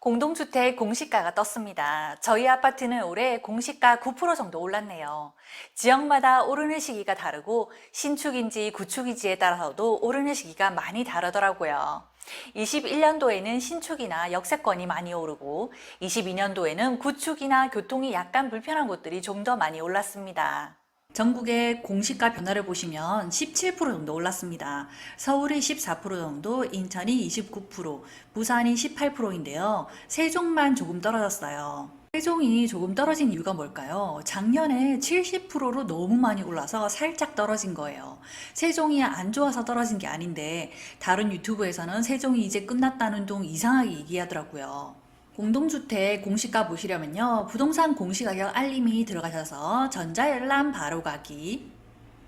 공동주택 공시가가 떴습니다. 저희 아파트는 올해 공시가 9% 정도 올랐네요. 지역마다 오르는 시기가 다르고 신축인지 구축인지에 따라서도 오르는 시기가 많이 다르더라고요. 21년도에는 신축이나 역세권이 많이 오르고 22년도에는 구축이나 교통이 약간 불편한 곳들이 좀 더 많이 올랐습니다. 전국의 공시가 변화를 보시면 17% 정도 올랐습니다. 서울이 14% 정도, 인천이 29%, 부산이 18%인데요. 세종만 조금 떨어졌어요. 세종이 조금 떨어진 이유가 뭘까요? 작년에 70%로 너무 많이 올라서 살짝 떨어진 거예요. 세종이 안 좋아서 떨어진 게 아닌데 다른 유튜브에서는 세종이 이제 끝났다는 둥 이상하게 얘기하더라고요. 공동주택 공시가 보시려면요. 부동산 공시가격 알림이 들어가셔서 전자열람 바로가기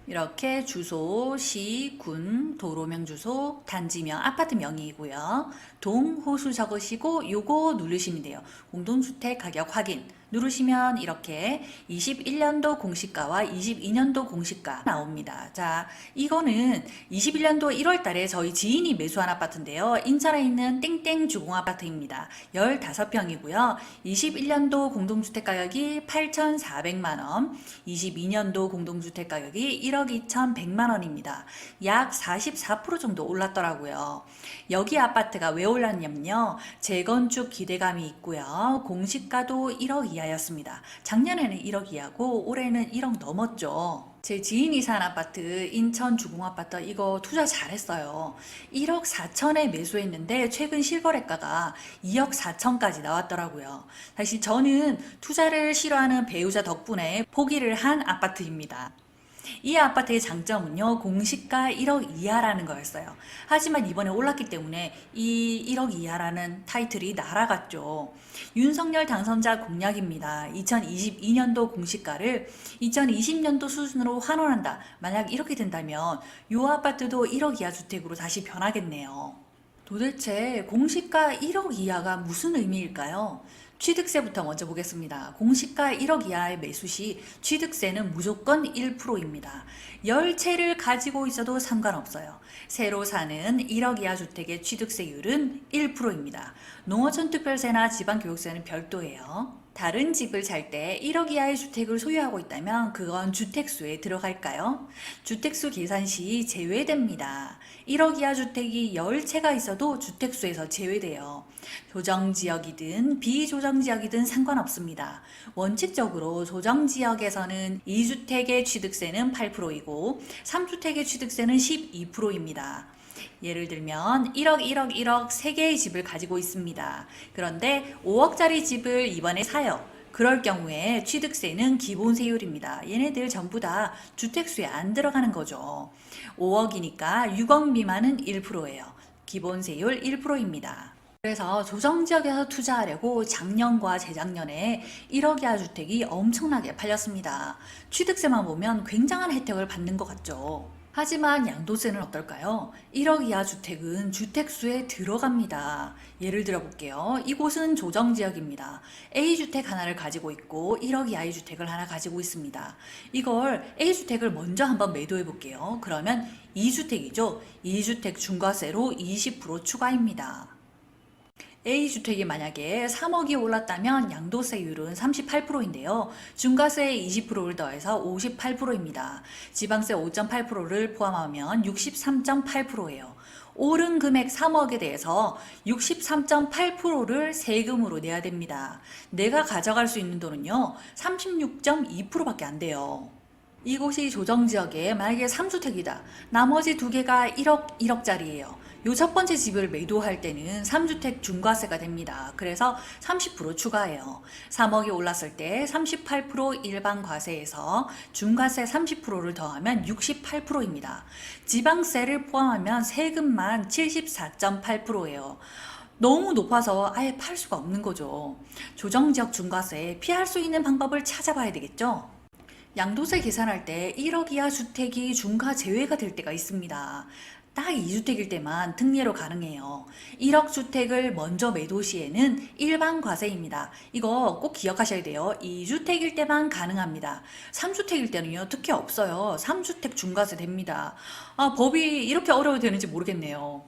이렇게 주소, 시, 군, 도로명 주소, 단지명, 아파트명이고요. 동, 호수 적으시고 요거 누르시면 돼요. 공동주택 가격 확인 누르시면 이렇게 21년도 공시가와 22년도 공시가 나옵니다. 자, 이거는 21년도 1월 달에 저희 지인이 매수한 아파트인데요. 인천에 있는 땡땡 주공 아파트입니다. 15평이고요. 21년도 공동주택 가격이 8,400만 원, 22년도 공동주택 가격이 1억 2,100만 원입니다. 약 44% 정도 올랐더라고요. 여기 아파트가 왜 올랐냐면요. 재건축 기대감이 있고요. 공시가도 1억 이하였습니다. 작년에는 1억 이하고 올해는 1억 넘었죠. 제 지인이 산 아파트 인천 주공 아파트 이거 투자 잘했어요. 1억 4천에 매수했는데 최근 실거래가가 2억 4천까지 나왔더라고요. 사실 저는 투자를 싫어하는 배우자 덕분에 포기를 한 아파트입니다. 이 아파트의 장점은요, 공시가 1억 이하라는 거였어요. 하지만 이번에 올랐기 때문에 이 1억 이하라는 타이틀이 날아갔죠. 윤석열 당선자 공약입니다. 2022년도 공시가를 2020년도 수준으로 환원한다. 만약 이렇게 된다면 이 아파트도 1억 이하 주택으로 다시 변하겠네요. 도대체 공시가 1억 이하가 무슨 의미일까요? 취득세부터 먼저 보겠습니다. 공시가 1억 이하의 매수 시 취득세는 무조건 1%입니다. 10채를 가지고 있어도 상관없어요. 새로 사는 1억 이하 주택의 취득세율은 1%입니다. 농어촌 특별세나 지방교육세는 별도예요. 다른 집을 살 때 1억 이하의 주택을 소유하고 있다면 그건 주택수에 들어갈까요? 주택수 계산 시 제외됩니다. 1억 이하 주택이 10채가 있어도 주택수에서 제외돼요. 조정지역이든 비조정지역이든 상관없습니다. 원칙적으로 조정지역에서는 2주택의 취득세는 8%이고 3주택의 취득세는 12%입니다. 예를 들면 1억, 1억, 1억 3개의 집을 가지고 있습니다. 그런데 5억짜리 집을 이번에 사요. 그럴 경우에 취득세는 기본세율입니다. 얘네들 전부 다 주택수에 안 들어가는 거죠. 5억이니까 6억 미만은 1%예요. 기본세율 1%입니다. 그래서 조정지역에서 투자하려고 작년과 재작년에 1억 이하 주택이 엄청나게 팔렸습니다. 취득세만 보면 굉장한 혜택을 받는 것 같죠. 하지만 양도세는 어떨까요? 1억 이하 주택은 주택수에 들어갑니다. 예를 들어 볼게요. 이곳은 조정지역입니다. A주택 하나를 가지고 있고 1억 이하의 주택을 하나 가지고 있습니다. 이걸 A주택을 먼저 한번 매도해 볼게요. 그러면 2주택이죠. 2주택 중과세로 20% 추가입니다. A주택이 만약에 3억이 올랐다면 양도세율은 38%인데요. 중과세 20%를 더해서 58%입니다. 지방세 5.8%를 포함하면 63.8%예요. 오른 금액 3억에 대해서 63.8%를 세금으로 내야 됩니다. 내가 가져갈 수 있는 돈은요, 36.2%밖에 안 돼요. 이곳이 조정지역에 만약에 3주택이다. 나머지 두 개가 1억, 1억짜리예요. 요 첫 번째 집을 매도할 때는 3주택 중과세가 됩니다. 그래서 30% 추가해요. 3억이 올랐을 때 38% 일반 과세에서 중과세 30%를 더하면 68%입니다. 지방세를 포함하면 세금만 74.8%예요. 너무 높아서 아예 팔 수가 없는 거죠. 조정지역 중과세 피할 수 있는 방법을 찾아봐야 되겠죠? 양도세 계산할 때 1억 이하 주택이 중과 제외가 될 때가 있습니다. 딱 2주택일 때만 특례로 가능해요. 1억 주택을 먼저 매도 시에는 일반 과세입니다. 이거 꼭 기억하셔야 돼요. 2주택일 때만 가능합니다. 3주택일 때는요, 특혜 없어요. 3주택 중과세 됩니다. 법이 이렇게 어려워야 되는지 모르겠네요.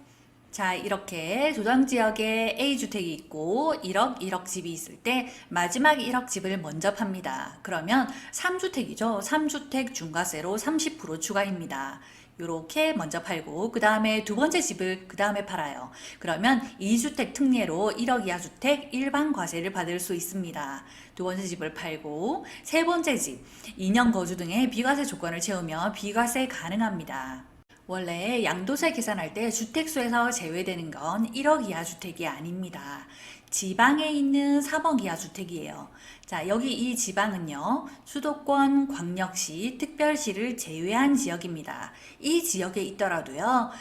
자, 이렇게 조정지역에 A주택이 있고 1억, 1억 집이 있을 때 마지막 1억 집을 먼저 팝니다. 그러면 3주택이죠. 3주택 중과세로 30% 추가입니다. 요렇게 먼저 팔고 그 다음에 두 번째 집을 그 다음에 팔아요. 그러면 2주택 특례로 1억 이하 주택 일반 과세를 받을 수 있습니다. 두 번째 집을 팔고 세 번째 집 2년 거주 등의 비과세 조건을 채우면 비과세 가능합니다. 원래 양도세 계산할 때 주택수에서 제외되는 건 1억 이하 주택이 아닙니다. 지방에 있는 3억 이하 주택이에요. 자, 여기 이 지방은요, 수도권, 광역시, 특별시를 제외한 지역입니다. 이 지역에 있더라도요,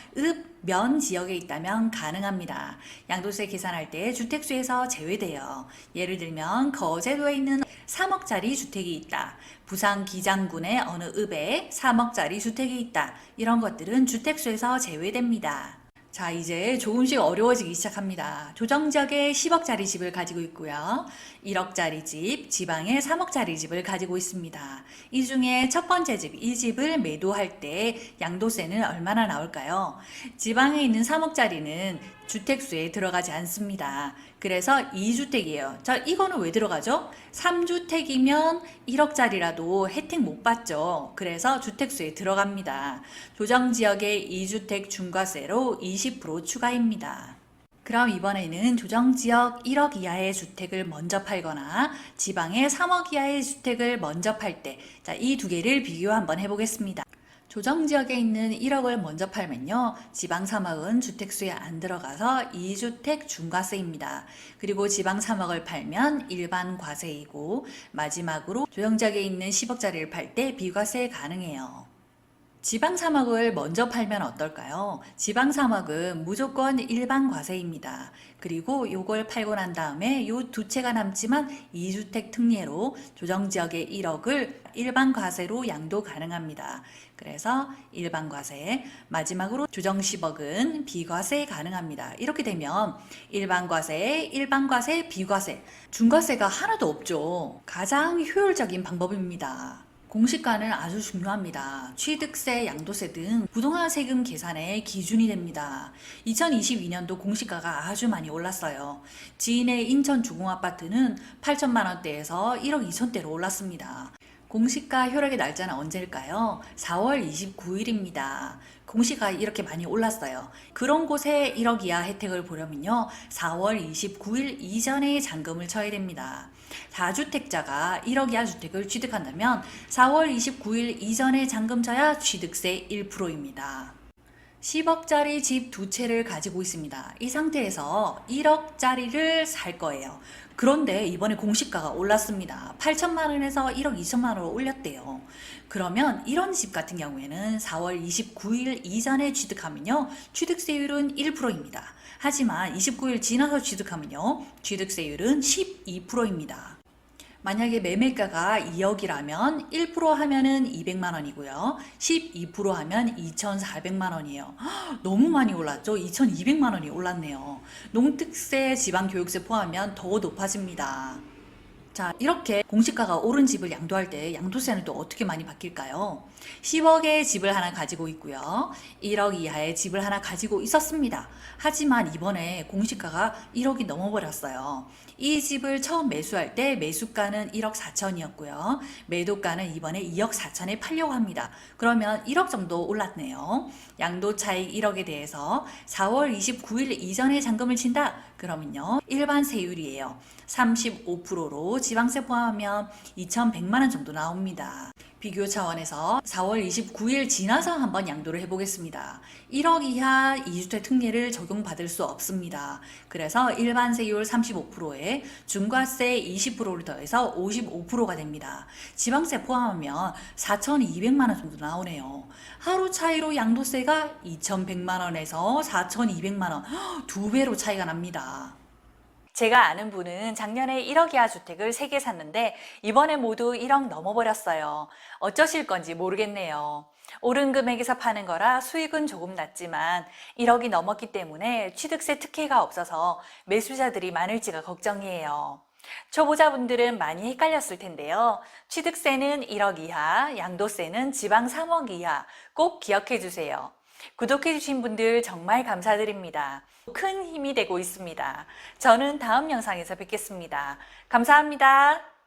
면 지역에 있다면 가능합니다. 양도세 계산할 때 주택수에서 제외돼요. 예를 들면 거제도에 있는 3억짜리 주택이 있다. 부산 기장군의 어느 읍에 3억짜리 주택이 있다. 이런 것들은 주택수에서 제외됩니다. 자, 이제 조금씩 어려워지기 시작합니다. 조정지역에 10억짜리 집을 가지고 있고요. 1억짜리 집, 지방에 3억짜리 집을 가지고 있습니다. 이 중에 첫 번째 집, 이 집을 매도할 때 양도세는 얼마나 나올까요? 지방에 있는 3억짜리는 주택수에 들어가지 않습니다. 그래서 2주택이에요. 자, 이거는 왜 들어가죠? 3주택이면 1억짜리라도 혜택 못 받죠. 그래서 주택수에 들어갑니다. 조정지역의 2주택 중과세로 20% 추가입니다. 그럼 이번에는 조정지역 1억 이하의 주택을 먼저 팔거나 지방의 3억 이하의 주택을 먼저 팔 때, 자, 이 두 개를 비교 한번 해보겠습니다. 조정지역에 있는 1억을 먼저 팔면요, 지방 3억은 주택수에 안 들어가서 2주택 중과세입니다. 그리고 지방 3억을 팔면 일반 과세이고, 마지막으로 조정지역에 있는 10억짜리를 팔 때 비과세 가능해요. 지방 3억을 먼저 팔면 어떨까요? 지방 3억은 무조건 일반 과세입니다. 그리고 요걸 팔고 난 다음에 요 두 채가 남지만 2주택 특례로 조정지역의 1억을 일반 과세로 양도 가능합니다. 그래서 일반 과세, 마지막으로 조정 10억은 비과세 가능합니다. 이렇게 되면 일반 과세, 비과세, 중과세가 하나도 없죠. 가장 효율적인 방법입니다. 공시가는 아주 중요합니다. 취득세, 양도세 등 부동산 세금 계산의 기준이 됩니다. 2022년도 공시가가 아주 많이 올랐어요. 지인의 인천 주공아파트는 8천만 원대에서 1억 2천대로 올랐습니다. 공시가 효력의 날짜는 언제일까요? 4월 29일입니다. 공시가 이렇게 많이 올랐어요. 그런 곳에 1억 이하 혜택을 보려면요, 4월 29일 이전에 잔금을 쳐야 됩니다. 다주택자가 1억 이하 주택을 취득한다면 4월 29일 이전에 잔금 쳐야 취득세 1%입니다. 10억짜리 집 두 채를 가지고 있습니다. 이 상태에서 1억짜리를 살 거예요. 그런데 이번에 공시가가 올랐습니다. 8천만 원에서 1억 2천만 원으로 올렸대요. 그러면 이런 집 같은 경우에는 4월 29일 이전에 취득하면요, 취득세율은 1%입니다. 하지만 29일 지나서 취득하면요, 취득세율은 12%입니다. 만약에 매매가가 2억이라면 1% 하면은 200만 원이고요. 12% 하면 2,400만 원이에요. 너무 많이 올랐죠? 2,200만 원이 올랐네요. 농특세, 지방교육세 포함하면 더 높아집니다. 자, 이렇게 공시가가 오른 집을 양도할 때 양도세는 또 어떻게 많이 바뀔까요? 10억의 집을 하나 가지고 있고요. 1억 이하의 집을 하나 가지고 있었습니다. 하지만 이번에 공시가가 1억이 넘어버렸어요. 이 집을 처음 매수할 때 매수가는 1억 4천이었고요. 매도가는 이번에 2억 4천에 팔려고 합니다. 그러면 1억 정도 올랐네요. 양도 차익 1억에 대해서 4월 29일 이전에 잔금을 친다? 그러면요, 일반 세율이에요. 35%로 지방세 포함하면 2,100만 원 정도 나옵니다. 비교 차원에서 4월 29일 지나서 한번 양도를 해보겠습니다. 1억 이하 2주택 특례를 적용받을 수 없습니다. 그래서 일반 세율 35%에 중과세 20%를 더해서 55%가 됩니다. 지방세 포함하면 4,200만 원 정도 나오네요. 하루 차이로 양도세가 2,100만 원에서 4,200만 원, 두 배로 차이가 납니다. 제가 아는 분은 작년에 1억 이하 주택을 3개 샀는데 이번에 모두 1억 넘어버렸어요. 어쩌실 건지 모르겠네요. 오른 금액에서 파는 거라 수익은 조금 낮지만 1억이 넘었기 때문에 취득세 특혜가 없어서 매수자들이 많을지가 걱정이에요. 초보자분들은 많이 헷갈렸을 텐데요. 취득세는 1억 이하, 양도세는 지방 3억 이하 꼭 기억해 주세요. 구독해주신 분들 정말 감사드립니다. 큰 힘이 되고 있습니다. 저는 다음 영상에서 뵙겠습니다. 감사합니다.